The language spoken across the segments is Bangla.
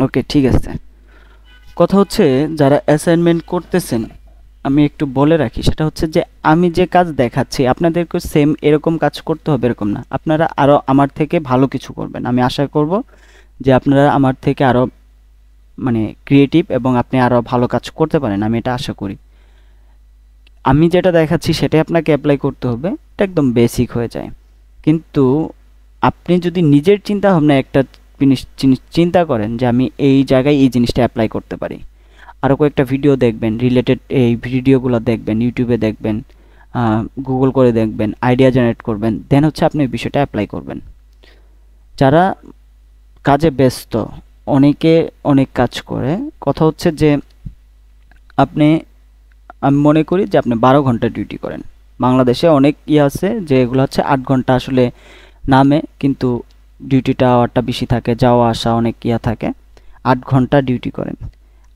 ওকে, ঠিক আছে। কথা হচ্ছে যারা অ্যাসাইনমেন্ট করতেছেন, আমি একটু বলে রাখি, সেটা হচ্ছে যে আমি যে কাজ দেখাচ্ছি আপনাদেরকে সেম এরকম কাজ করতে হবে এরকম না। আপনারা আরও আমার থেকে ভালো কিছু করবেন। আমি আশা করব যে আপনারা আমার থেকে আরও মানে ক্রিয়েটিভ এবং আপনি আরও ভালো কাজ করতে পারেন, আমি এটা আশা করি। আমি যেটা দেখাচ্ছি সেটাই আপনাকে অ্যাপ্লাই করতে হবে, এটা একদম বেসিক হয়ে যায়। কিন্তু আপনি যদি নিজের চিন্তা ভাবনা একটা জিনিস জিনিস চিন্তা করেন যে আমি এই জায়গায় এই জিনিসটা অ্যাপ্লাই করতে পারি, আরও কয়েকটা ভিডিও দেখবেন, রিলেটেড এই ভিডিওগুলো দেখবেন, ইউটিউবে দেখবেন, গুগল করে দেখবেন, আইডিয়া জেনারেট করবেন, দেন হচ্ছে আপনি এই বিষয়টা অ্যাপ্লাই করবেন। যারা কাজে ব্যস্ত, অনেকে অনেক কাজ করে, কথা হচ্ছে যে আপনি, আমি মনে করি যে আপনি 12 ঘন্টা ডিউটি করেন। বাংলাদেশে অনেক আছে যে এগুলো হচ্ছে 8 ঘন্টা আসলে নামে, কিন্তু ডিউটিটা আওয়ারটা বেশি থাকে, যাওয়া আসা অনেক থাকে। 8 ঘন্টা ডিউটি করেন।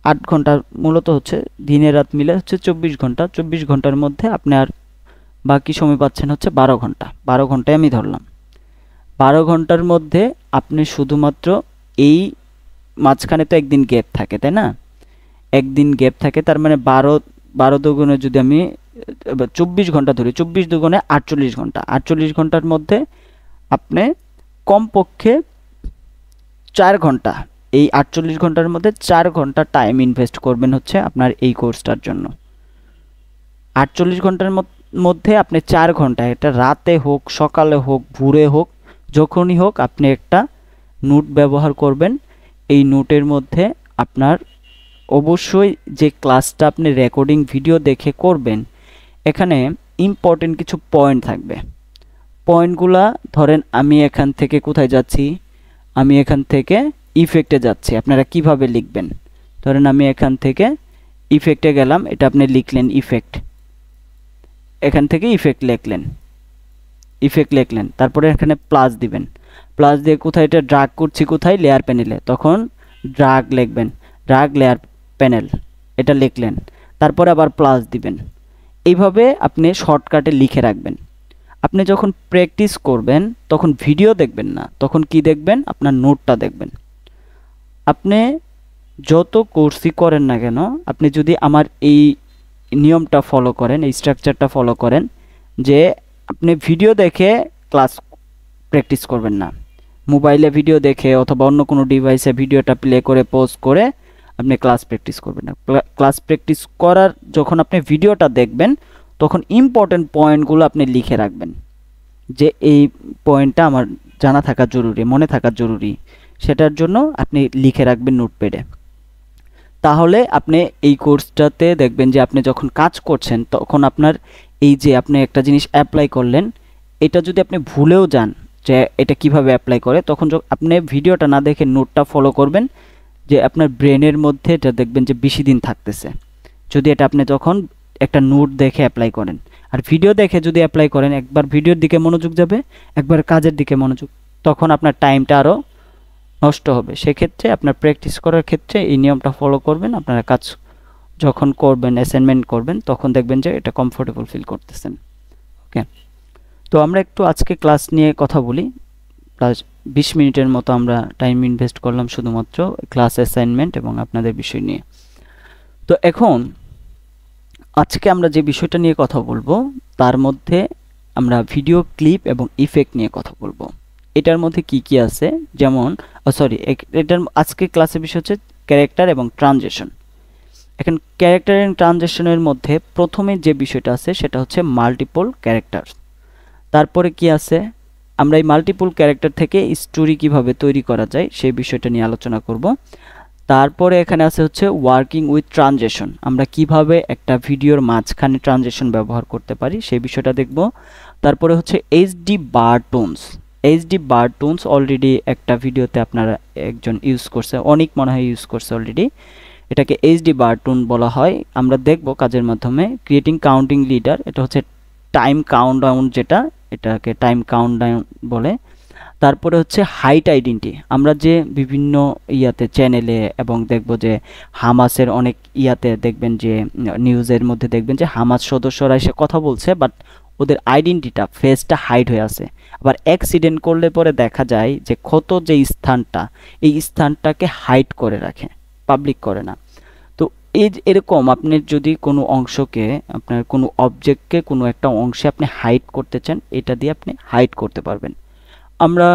8 ঘন্টা মূলত হচ্ছে দিনে রাত মিলে হচ্ছে 24 ঘন্টা। 24 ঘন্টার মধ্যে আপনি আর বাকি সময় পাচ্ছেন হচ্ছে 12 ঘন্টা। 12 ঘন্টায় আমি ধরলাম। 12 ঘন্টার মধ্যে আপনি শুধুমাত্র এই মাঝখানে তো একদিন গ্যাপ থাকে, তাই না? একদিন গ্যাপ থাকে, তার মানে 12 যদি আমি 24 ঘন্টা ধরি, 24 × 48 ঘন্টা। 48 ঘন্টার মধ্যে আপনি কমপক্ষে 4 ঘন্টা, এই 48 ঘন্টার মধ্যে 4 ঘন্টা টাইম ইনভেস্ট করবেন হচ্ছে আপনার এই কোর্সটার জন্য। 48 ঘন্টার মধ্যে আপনি 4 ঘন্টা, এটা রাতে হোক, সকালে হোক, ভোরে হোক, যখনই হোক, আপনি একটা নোট ব্যবহার করবেন। এই নোটের মধ্যে আপনার অবশ্যই যে ক্লাসটা আপনি রেকর্ডিং ভিডিও দেখে করবেন, এখানে ইম্পর্টেন্ট কিছু পয়েন্ট থাকবে। পয়েন্টগুলা ধরেন আমি এখান থেকে কোথায় যাচ্ছি, আমি এখান থেকে ইফেক্টে যাচ্ছি, আপনারা কিভাবে লিখবেন? ধরেন আমি এখান থেকে ইফেক্টে গেলাম, এটা আপনি লিখলেন ইফেক্ট, এখান থেকে ইফেক্ট লিখলেন, তারপরে এখানে প্লাস দিবেন। প্লাস দিয়ে কোথায় এটা ড্রাগ করছি, কোথায় লেয়ার প্যানেলে, তখন ড্রাগ লিখবেন, ড্রাগ লেয়ার প্যানেল, এটা লিখলেন, তারপরে আবার প্লাস দিবেন। এইভাবে আপনি শর্টকাটে লিখে রাখবেন। আপনি যখন প্র্যাকটিস করবেন তখন ভিডিও দেখবেন না, তখন কি দেখবেন? আপনার নোটটা দেখবেন। আপনি যত কোর্সই করেন না কেন, আপনি যদি আমার এই নিয়মটা ফলো করেন, এই স্ট্রাকচারটা ফলো করেন, যে আপনি ভিডিও দেখে ক্লাস প্র্যাকটিস করবেন না, মোবাইলে ভিডিও দেখে অথবা অন্য কোনো ডিভাইসে ভিডিওটা প্লে করে পজ করে আপনি ক্লাস প্র্যাকটিস করবেন না। ক্লাস প্র্যাকটিস করার যখন আপনি ভিডিওটা দেখবেন, তখন ইম্পর্টেন্ট পয়েন্টগুলো আপনি লিখে রাখবেন, যে এই পয়েন্টটা আমার জানা থাকা জরুরি, মনে থাকা জরুরি, সেটার জন্য আপনি লিখে রাখবেন নোটপ্যাডে। তাহলে আপনি এই কোর্সটাতে দেখবেন যে আপনি যখন কাজ করছেন তখন আপনার এই যে আপনি একটা জিনিস অ্যাপ্লাই করলেন, এটা যদি আপনি ভুলেও যান যে এটা কিভাবে অ্যাপ্লাই করে, তখন আপনি ভিডিওটা না দেখে নোটটা ফলো করবেন, যে আপনার ব্রেনের মধ্যে এটা দেখবেন যে বেশি দিন থাকতেছে, যদি এটা আপনি যখন একটা নোট দেখে অ্যাপ্লাই করেন। আর ভিডিও দেখে যদি অ্যাপ্লাই করেন, একবার ভিডিওর দিকে মনোযোগ যাবে, একবার কাজের দিকে মনোযোগ, তখন আপনার টাইমটা আরও নষ্ট হবে। সেক্ষেত্রে আপনার প্র্যাকটিস করার ক্ষেত্রে এই নিয়মটা ফলো করবেন। আপনারা কাজ যখন করবেন, অ্যাসাইনমেন্ট করবেন, তখন দেখবেন যে এটা কমফোর্টেবল ফিল করতেছেন। ওকে, তো আমরা একটু আজকে ক্লাস নিয়ে কথা বলি। প্লাস 20 মিনিটের মতো আমরা টাইম ইনভেস্ট করলাম শুধুমাত্র ক্লাস, অ্যাসাইনমেন্ট এবং আপনাদের বিষয় নিয়ে। তো এখন আজকে আমরা যে বিষয়টা নিয়ে কথা বলবো, তার মধ্যে আমরা ভিডিও ক্লিপ এবং ইফেক্ট নিয়ে কথা বলবো। এটার মধ্যে কি কি আছে, যেমন এটার আজকে ক্লাসের বিষয় হচ্ছে ক্যারেক্টার এবং ট্রানজিশন। এখন ক্যারেক্টার এবং ট্রানজিশনের মধ্যে প্রথমে যে বিষয়টা আছে সেটা হচ্ছে মাল্টিপল ক্যারেক্টার। তারপরে কি আছে, আমরা এই মাল্টিপল ক্যারেক্টার থেকে স্টোরি কিভাবে তৈরি করা যায় সেই বিষয়টা নিয়ে আলোচনা করব। তারপরে এখানে আছে হচ্ছে ওয়ার্কিং উইথ ট্রানজিশন, আমরা কিভাবে একটা ভিডিওর মাঝখানে ট্রানজিশন ব্যবহার করতে পারি সেই বিষয়টা দেখব। তারপরে হচ্ছে এইচডি বার টোনস। এইচডি বার টোনস অলরেডি একটা ভিডিওতে আপনারা একজন ইউজ করছে, অনেক মনে হয় ইউজ করছে অলরেডি। এটাকে এইচডি বার টোন বলা হয়। আমরা দেখব কাজের মাধ্যমে ক্রিয়েটিং কাউন্টিং লিডার, এটা হচ্ছে টাইম কাউন্টডাউন, যেটা এটাকে টাইম কাউন্টডাউন বলে। তারপরে হচ্ছে হাইট আইডেন্টি, আমরা যে বিভিন্ন চ্যানেলে এবং দেখব যে হামাসের অনেক দেখবেন যে নিউজের মধ্যে দেখবেন যে হামাস সদস্যরা এসে কথা বলছে, বাট ওদের আইডেন্টিটা ফেসটা হাইড হয়ে আছে। আবার অ্যাক্সিডেন্ট করলে পরে দেখা যায় যে ক্ষত যে স্থানটা, এই স্থানটাকে হাইড করে রাখে, পাবলিক করে না। তো এই এরকম আপনি যদি কোনো অংশকে, আপনার কোনো অবজেক্টকে কোনো একটা অংশে আপনি হাইড করতে চান, এটা দিয়ে আপনি হাইড করতে পারবেন। আমরা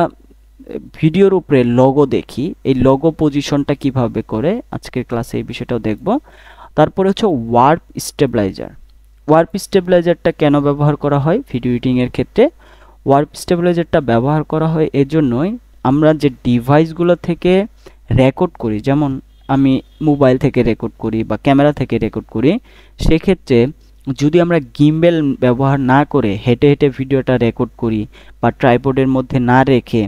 ভিডিওর উপরে লোগো দেখি, এই লোগো পজিশনটা কিভাবে করে আজকের ক্লাসে এই বিষয়টাও দেখব। তারপরে হচ্ছে ওয়ার্প স্টেবিলাইজার। ওয়ার্প স্টেবিলাইজারটা কেন ব্যবহার করা হয় ভিডিও এডিটিং এর ক্ষেত্রে? ওয়ার্প স্টেবিলাইজারটা ব্যবহার করা হয় এজন্যই, আমরা যে ডিভাইসগুলো থেকে রেকর্ড করি, যেমন আমি মোবাইল থেকে রেকর্ড করি বা ক্যামেরা থেকে রেকর্ড করি, সেক্ষেত্রে যদি আমরা গিম্বেল ব্যবহার না করে হেঁটে হেঁটে ভিডিওটা রেকর্ড করি বা ট্রাইপডের মধ্যে না রেখে,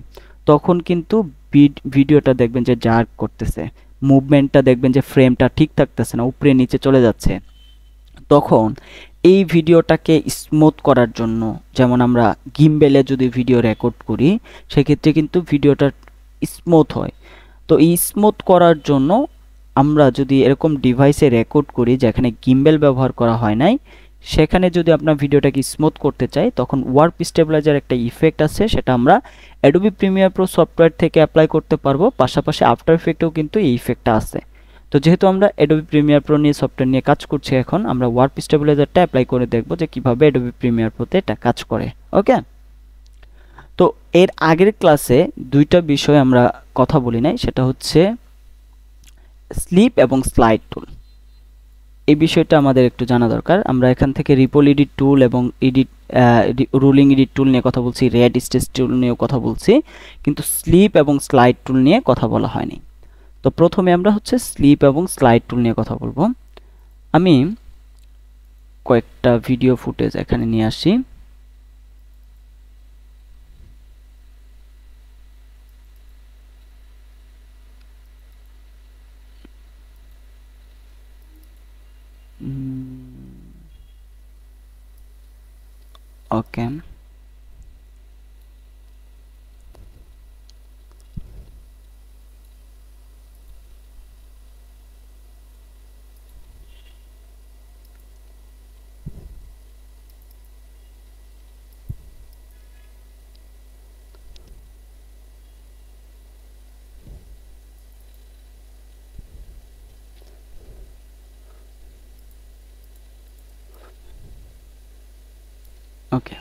তখন কিন্তু ভিডিওটা দেখবেন যে জার্ক করতেছে, মুভমেন্টটা দেখবেন যে ফ্রেমটা ঠিক থাকতেছে না, উপরে নিচে চলে যাচ্ছে। তখন এই ভিডিওটাকে স্মুথ করার জন্য, যেমন আমরা গিম্বেলে যদি ভিডিও রেকর্ড করি সেক্ষেত্রে কিন্তু ভিডিওটা স্মুথ হয়। তো এই স্মুথ করার জন্য আমরা যদি এরকম ডিভাইসে রেকর্ড করি যেখানে গিম্বেল ব্যবহার করা হয় নাই, সেখানে যদি আপনার ভিডিওটাকে স্মুথ করতে চাই, তখন ওয়ার্প স্টেবিলাইজার একটা ইফেক্ট আছে, সেটা আমরা অ্যাডোবি প্রিমিয়ার প্রো সফটওয়্যার থেকে অ্যাপ্লাই করতে পারবো। পাশাপাশি আফটার ইফেক্টেও কিন্তু এই ইফেক্টটা আছে। তো যেহেতু আমরা অ্যাডোবি প্রিমিয়ার প্রো নিয়ে সফটওয়্যার নিয়ে কাজ করছি, এখন আমরা ওয়ার্প স্টেবিলাইজারটা অ্যাপ্লাই করে দেখব যে কিভাবে অ্যাডোবি প্রিমিয়ার প্রোতে এটা কাজ করে। ওকে, তো এর আগের ক্লাসে দুইটা বিষয় আমরা কথা বলি নাই, সেটা হচ্ছে স্লিপ এবং স্লাইড টুল। এই বিষয়টা আমাদের একটু জানা দরকার। আমরা এখান থেকে রিপল এডিট টুল এবং রুলিং এডিট টুল নিয়ে কথা বলছি, রেড স্টেজ টুল নিয়েও কথা বলছি, কিন্তু স্লিপ এবং স্লাইড টুল নিয়ে কথা বলা হয়নি। তো প্রথমে আমরা হচ্ছে স্লিপ এবং স্লাইড টুল নিয়ে কথা বলবো। আমি কয়েকটা ভিডিও ফুটেজ এখানে নিয়ে আসি। ওকে, ওকে,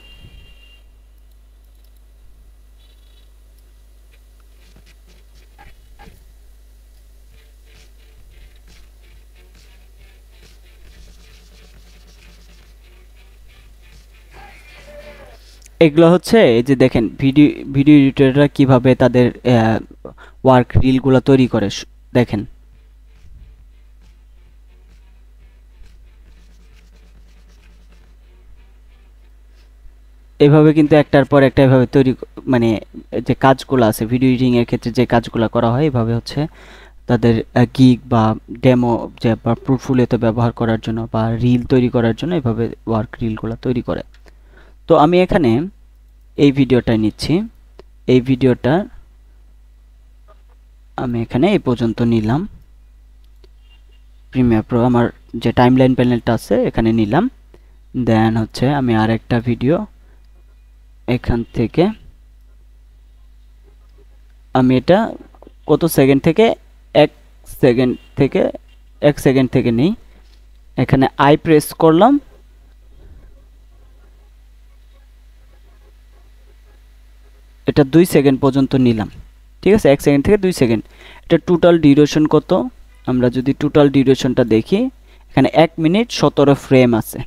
এগুলো হচ্ছে এই যে দেখেন ভিডিও এডিটররা কিভাবে তাদের ওয়ার্ক রিলগুলো তৈরি করে। দেখেন এভাবে কিন্তু একটার পর একটা এভাবে তৈরি, মানে যে কাজগুলো আছে ভিডিও এডিটিং এর ক্ষেত্রে যে কাজগুলো করা হয়, এভাবে হচ্ছে তাদের গিগ বা ডেমো যে বা পোর্টফোলিওতে ব্যবহার করার জন্য বা রিল তৈরি করার জন্য এভাবে ওয়ার্ক রিলগুলো তৈরি করে। তো আমি এখানে এই ভিডিওটা নিচ্ছি, এই ভিডিওটা আমি এখানে এই পর্যন্ত নিলাম। প্রিমিয়ার প্রো আমার যে টাইমলাইন প্যানেলটা আছে এখানে নিলাম। দেন হচ্ছে আমি আরেকটা ভিডিও এখান থেকে, আমি এটা কত সেকেন্ড থেকে, 1 সেকেন্ড থেকে নেই। এখানে আই প্রেস করলাম, এটা 2 সেকেন্ড পর্যন্ত নিলাম। ঠিক আছে, 1 সেকেন্ড থেকে 2 সেকেন্ড। এটা টোটাল ডিউরেশন কত? আমরা যদি টোটাল ডিউরেশনটা দেখি, এখানে 1 মিনিট 17 ফ্রেম আছে।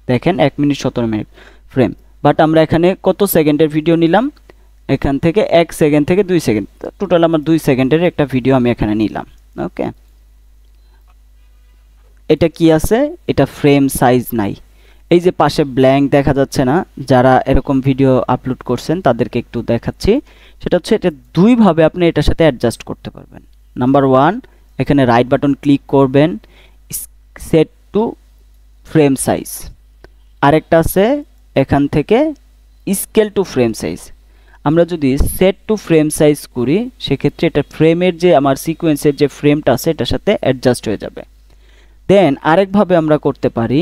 দেখেন 1 মিনিট 17 ফ্রেম, বাট আমরা এখানে কত সেকেন্ডের ভিডিও নিলাম? এখান থেকে 1 সেকেন্ড থেকে 2 সেকেন্ড, টোটাল আমার 2 সেকেন্ডের একটা ভিডিও আমি এখানে নিলাম। ওকে, এটা কি আছে? এটা ফ্রেম সাইজ নাই। এই যে পাশে ব্ল্যাঙ্ক দেখা যাচ্ছে না, যারা এরকম ভিডিও আপলোড করছেন তাদেরকে একটু দেখাচ্ছি। সেটা হচ্ছে এটা দুইভাবে আপনি এটার সাথে অ্যাডজাস্ট করতে পারবেন। নাম্বার 1, এখানে রাইট বাটন ক্লিক করবেন, সেট টু ফ্রেম সাইজ। আরেকটা আছে এখান থেকে স্কেল টু ফ্রেম সাইজ। আমরা যদি সেট টু ফ্রেম সাইজ করি সেক্ষেত্রে এটা ফ্রেমের যে আমার সিকোয়েন্সের যে ফ্রেমটা আছে এটার সাথে অ্যাডজাস্ট হয়ে যাবে। দেন আরেকভাবে আমরা করতে পারি,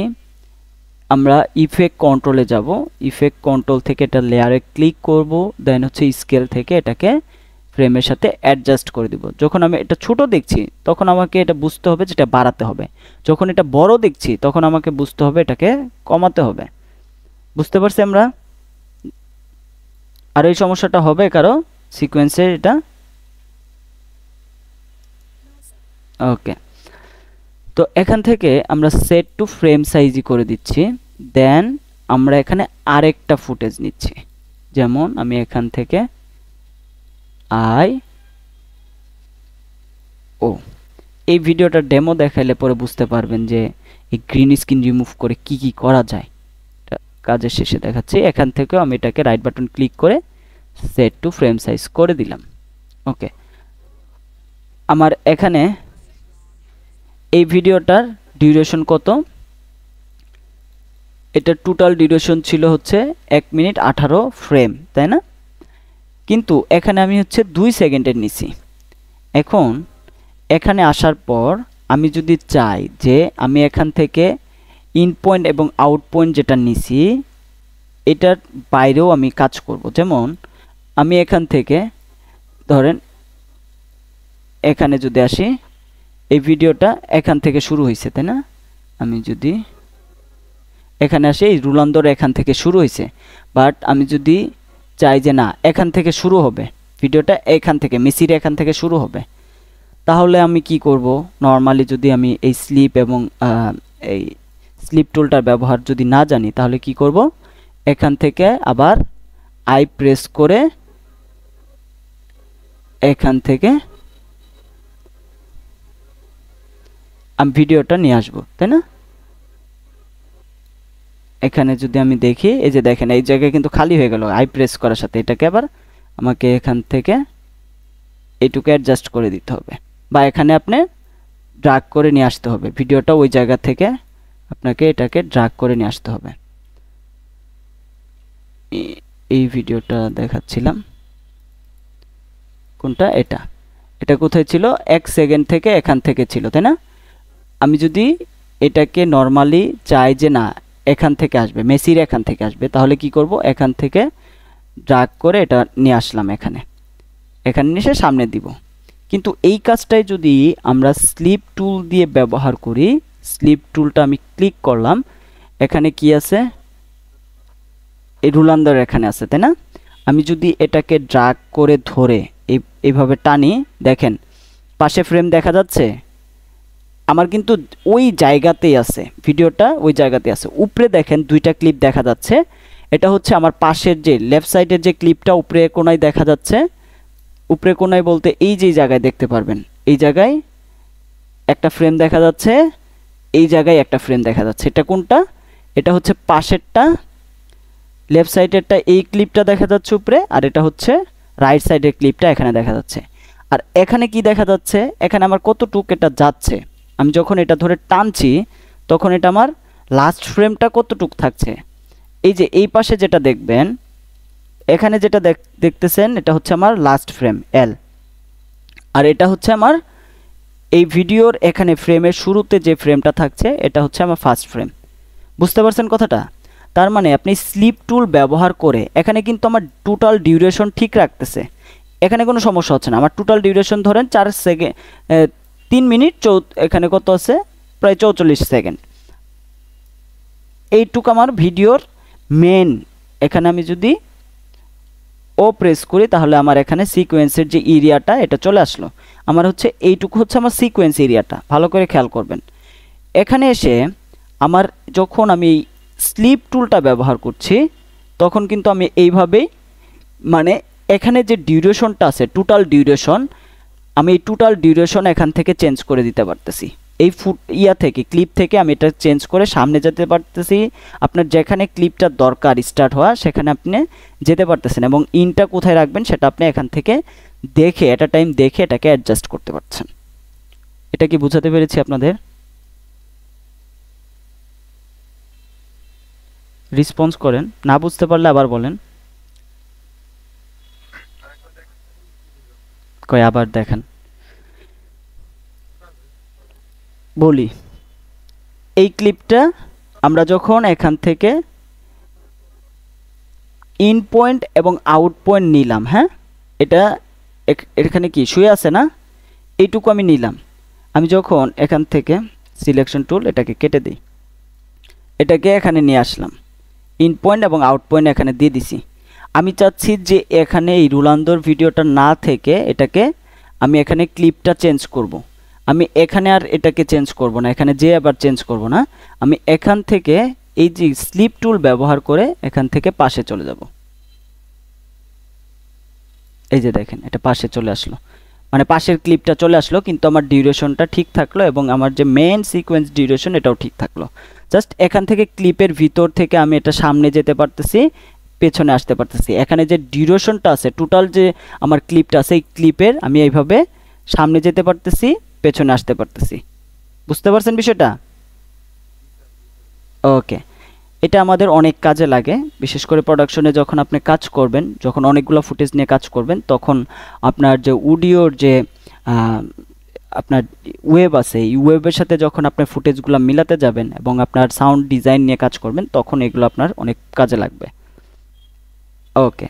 আমরা ইফেক্ট কন্ট্রোলে যাব, ইফেক্ট কন্ট্রোল থেকে এটা লেয়ারে ক্লিক করব, দেন হচ্ছে স্কেল থেকে এটাকে ফ্রেমের সাথে অ্যাডজাস্ট করে দিব। যখন আমি এটা ছোট দেখছি তখন আমাকে এটা বুঝতে হবে যেটা বাড়াতে হবে, যখন এটা বড় দেখছি তখন আমাকে বুঝতে হবে এটাকে কমাতে হবে। বুঝতে পারছি আমরা? আর এই সমস্যাটা হবে কারো সিকোয়েন্সের এটা? ওকে, তো এখান থেকে আমরা সেট টু ফ্রেম সাইজই করে দিচ্ছি। দেন আমরা এখানে আরেকটা ফুটেজ নিচ্ছি, যেমন আমি এখান থেকে এই ভিডিওটা ডেমো দেখাইলে পরে বুঝতে পারবেন যে এই গ্রিন স্ক্রিন রিমুভ করে কি কি করা যায়। কাজের শেষে দেখাচ্ছি। এখান থেকেও আমি এটাকে রাইট বাটন ক্লিক করে সেট টু ফ্রেম সাইজ করে দিলাম। ওকে, আমার এখানে এই ভিডিওটার ডিউরেশন কত? এটা টোটাল ডিউরেশন ছিল হচ্ছে 1 মিনিট 18 ফ্রেম, তাই না? কিন্তু এখানে আমি হচ্ছে 2 সেকেন্ডের নিছি। এখন এখানে আসার পর আমি যদি চাই যে আমি এখান থেকে ইন পয়েন্ট এবং আউট পয়েন্ট যেটা নিছি এটার বাইরেও আমি কাজ করব, যেমন আমি এখান থেকে ধরেন এখানে যদি আসি, এই ভিডিওটা এখান থেকে শুরু হয়েছে, তাই না? আমি যদি এখানে আসি, এই রুলান্দর এখান থেকে শুরু হয়েছে, বাট আমি যদি চাই যে না এখান থেকে শুরু হবে ভিডিওটা, এখান থেকে মেসির এখান থেকে শুরু হবে, তাহলে আমি কি করব? নরমালি যদি আমি এই স্লিপ এবং এই স্লিপ টুলটার ব্যবহার যদি না জানি তাহলে কি করব? এখান থেকে আবার আই প্রেস করে এখান থেকে আমি ভিডিওটা নিয়ে আসবো, তাই না? এখানে যদি আমি দেখি, এই যে দেখেন এই জায়গায় কিন্তু খালি হয়ে গেল আই প্রেস করার সাথে। এটাকে আবার আমাকে এখান থেকে এইটুকু অ্যাডজাস্ট করে দিতে হবে, বা এখানে আপনি ড্রাগ করে নিয়ে আসতে হবে ভিডিওটা, ওই জায়গা থেকে আপনাকে এটাকে ড্রাগ করে নিয়ে আসতে হবে। এই ভিডিওটা দেখাচ্ছিলাম, কোনটা? এটা এটা কোথায় ছিল? 1 সেকেন্ড থেকে এখান থেকে ছিল, তাই না? আমি যদি এটাকে নরমালি চাই যে না এখান থেকে আসবে, মেসির এখান থেকে আসবে, তাহলে কি করব? এখান থেকে ড্রাগ করে এটা নিয়ে আসলাম, এখানে নিয়ে এসে সামনে দিব। কিন্তু এই কাজটাই যদি আমরা স্লিপ টুল দিয়ে ব্যবহার করি, স্লিপ টুলটা আমি ক্লিক করলাম, এখানে কি আছে? এই রুলান্দার এখানে আছে, তাই না? আমি যদি এটাকে ড্রাগ করে ধরে এইভাবে টানি, দেখেন পাশে ফ্রেম দেখা যাচ্ছে, আমার কিন্তু ওই জায়গাতেই আছে, ভিডিওটা ওই জায়গাতে আছে। উপরে দেখেন 2টা ক্লিপ দেখা যাচ্ছে, এটা হচ্ছে আমার পাশের যে লেফট সাইডের যে ক্লিপটা উপরে কোনায় দেখা যাচ্ছে, উপরে কোনায় বলতে এই যে জায়গায় দেখতে পারবেন, এই জায়গায় একটা ফ্রেম দেখা যাচ্ছে, এই জায়গায় একটা ফ্রেম দেখা যাচ্ছে। এটা কোনটা? এটা হচ্ছে পাশেরটা, লেফট সাইডেরটা এই ক্লিপটা দেখা যাচ্ছে উপরে, আর এটা হচ্ছে রাইট সাইডের ক্লিপটা এখানে দেখা যাচ্ছে। আর এখানে কি দেখা যাচ্ছে? এখানে আমার কতটুক এটা যাচ্ছে, আমি যখন এটা ধরে টানছি তখন এটা আমার লাস্ট ফ্রেমটা কতটুক থাকছে। এই যে এই পাশে যেটা দেখবেন, এখানে যেটা দেখতেছেন এটা হচ্ছে আমার লাস্ট ফ্রেম এল, আর এটা হচ্ছে আমার এই ভিডিওর এখানে ফ্রেমের শুরুতে যে ফ্রেমটা থাকছে এটা হচ্ছে আমার ফার্স্ট ফ্রেম। বুঝতে পারছেন কথাটা? তার মানে আপনি স্লিপ টুল ব্যবহার করে এখানে কিন্তু আমার টোটাল ডিউরেশন ঠিক রাখতেছে, এখানে কোনো সমস্যা হচ্ছে না। আমার টোটাল ডিউরেশন ধরেন 4 সেকেন্ড 3 মিনিট এখানে কত আছে? প্রায় 44 সেকেন্ড। এইটুকু আমার ভিডিওর মেন। এখানে আমি যদি ও প্রেস করি তাহলে আমার এখানে সিকোয়েন্সের যে এরিয়াটা এটা চলে আসলো। আমার হচ্ছে এইটুকু হচ্ছে আমার সিকোয়েন্স এরিয়াটা, ভালো করে খেয়াল করবেন। এখানে এসে আমার যখন আমি স্লিপ টুলটা ব্যবহার করছি তখন কিন্তু আমি এইভাবেই, মানে এখানে যে ডিউরেশনটা আছে টোটাল ডিউরেশন, আমি এই টোটাল ডিউরেশন এখান থেকে চেঞ্জ করে দিতে পারতেছি। এই থেকে ক্লিপ থেকে আমি এটা চেঞ্জ করে সামনে যেতে পারতেছি। আপনার যেখানে ক্লিপটা দরকার স্টার্ট হওয়া সেখানে আপনি যেতে পারতেছেন, এবং ইনটা কোথায় রাখবেন সেটা আপনি এখান থেকে দেখে একটা টাইম দেখে এটাকে অ্যাডজাস্ট করতে পারছেন। এটা কি বুঝাতে পেরেছি আপনাদের? রেসপন্স করেন, না বুঝতে পারলে আবার বলেন। কই আবার দেখেন, বলি এই ক্লিপটা আমরা যখন এখান থেকে ইন পয়েন্ট এবং আউট পয়েন্ট নিলাম, হ্যাঁ, এটা এখানে কি শুয়ে আছে না, এইটুকু আমি নিলাম। আমি যখন এখান থেকে সিলেকশন টুল এটাকে কেটে দিই, এটাকে এখানে নিয়ে আসলাম, ইন পয়েন্ট এবং আউট পয়েন্ট এখানে দিয়ে দিছি। আমি চাচ্ছি যে এখানে এই রুলান্দর ভিডিওটা না থেকে এটাকে আমি এখানে ক্লিপটা চেঞ্জ করব। আমি এখানে আর এটাকে চেঞ্জ করব না, এখানে যে আবার চেঞ্জ করব না, আমি এখান থেকে এই যে স্লিপ টুল ব্যবহার করে এখান থেকে পাশে চলে যাব। এই যে দেখেন এটা পাশে চলে আসলো, মানে পাশের ক্লিপটা চলে আসলো, কিন্তু আমার ডিউরেশনটা ঠিক থাকলো এবং আমার যে মেইন সিকোয়েন্স ডিউরেশন এটাও ঠিক থাকলো। জাস্ট এখান থেকে ক্লিপের ভিতর থেকে আমি এটা সামনে যেতে পারতেছি, পেছনে আসতে পারতেছি। এখানে যে ডিউরেশনটা আছে, টোটাল যে আমার ক্লিপটা আছে, এই ক্লিপের আমি এইভাবে সামনে যেতে পারতেছি, পেছনে আসতে পারতেছি। বুঝতে পারছেন বিষয়টা? ওকে, এটা আমাদের অনেক কাজে লাগে, বিশেষ করে প্রোডাকশনে যখন আপনি কাজ করবেন, যখন অনেকগুলো ফুটেজ নিয়ে কাজ করবেন, তখন আপনার যে অডিওর যে আপনার ওয়েব আছে, এই ওয়েবের সাথে যখন আপনি ফুটেজগুলো মিলাতে যাবেন এবং আপনার সাউন্ড ডিজাইন নিয়ে কাজ করবেন, তখন এগুলো আপনার অনেক কাজে লাগবে। ওকে।